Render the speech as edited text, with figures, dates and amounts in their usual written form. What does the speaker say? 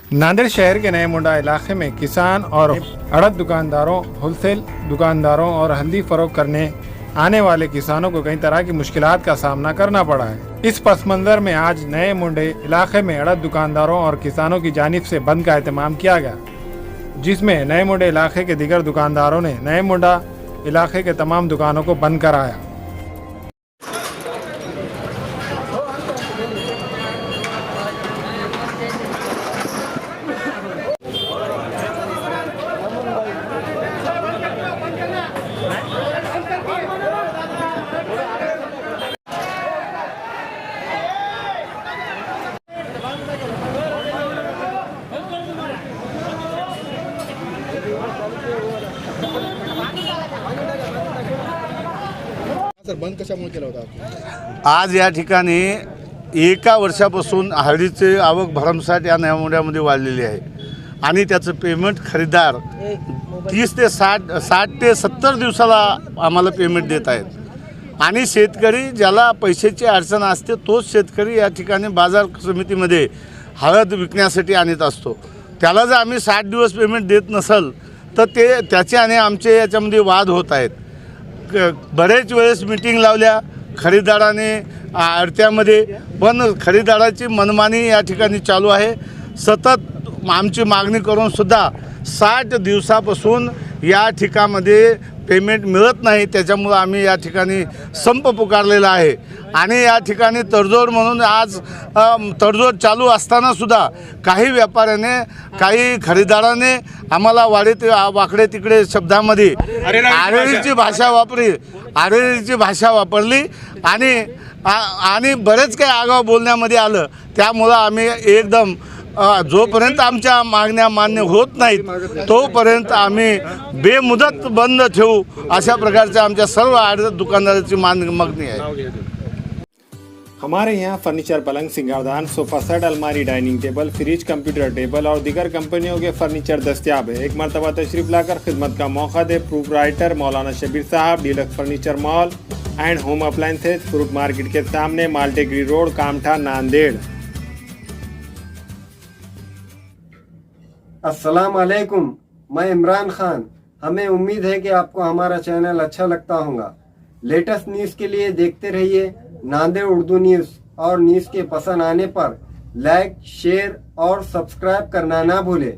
नांदेड़ शहर के नए मुंडा इलाके में किसान और अड़द दुकानदारों, होलसेल दुकानदारों और हल्दी फरोख्त करने आने वाले किसानों को कई तरह की मुश्किलात का सामना करना पड़ा है। इस पस मंजर में आज नए मुंडे इलाके में अड़द दुकानदारों और किसानों की जानिब से बंद का एहतमाम किया गया, जिसमें नए मुंडे इलाके के दीगर दुकानदारों ने नए मुंडा इलाके के तमाम दुकानों को बंद कराया। सर बंद कशामुळे केला होता आपण? आज या ठिकाणी एका वर्षापासून हळदीची आवक भरमसाठ या नयामुंड्यामध्ये वाढलेली आहे आणि त्याचं पेमेंट खरेदीदार 30 ते 60 ते 70 दिवसाला आम्हाला पेमेंट देत आहेत आणि शेतकरी ज्याला पैशाची अडचण असते तोच शेतकरी या ठिकाणी बाजार समितीमध्ये हळद विकण्यासाठी आणत असतो। त्याला जर आम्ही 60 दिवस पेमेंट देत नसेल तर त्याचे आणि आमचे याच्यामध्ये वाद होत आहेत। बरेच वेळेस मीटिंग लावल्या खरेदीदाराने आडत्यामध्ये, पण खरेदीदाराची मनमानी या ठिकाणी चालू आहे। सतत आमची मागणी करून सुद्धा 60 दिवसापासून या ठिकाणामध्ये पेमेंट मिळत नाही। त्याच्यामुळे आम्ही या ठिकाणी संप पुकारलेला आहे आणि या ठिकाणी तडजोड म्हणून आज तडजोड चालू असताना सुद्धा काही व्यापाऱ्याने, काही खरेदीदाराने आम्हाला वाकडे तिकडे शब्दामध्ये आरेरीची भाषा वापरली आणि बरेच काही आगाव बोलण्यामध्ये आलं। त्यामुळं आम्ही एकदम जोपर्यंत आमच्या मागण्या मान्य होत नाहीत तोपर्यंत आम्ही बेमुदत बंद ठेवू, अशा प्रकारच्या आमच्या सर्व दुकानदारांची मागणी आहे। हमारे यहाँ फर्नीचर, पलंग, सिंगारदान, सोफा सेट, अलमारी, dining table, fridge, computer table और दीगर कंपनियों के फर्नीचर दस्तियाब है। एक मरतबा तशरीफ लाकर खिदमत का मौका दे। प्रोपराइटर मौलाना शबीर साहब, deluxe furniture mall and home appliances, fruit market के सामने, माल्टेगरी रोड, कामठा, नांदेड़। अस्सलाम वालेकुम, मैं इमरान खान। हमें उम्मीद है कि आपको हमारा चैनल अच्छा लगता होगा। लेटेस्ट न्यूज़ के लिए देखते रहिए नांदेड़ उर्दू न्यूज़, और न्यूज़ के पसंद आने पर लाइक, शेयर और सब्सक्राइब करना ना भूलें।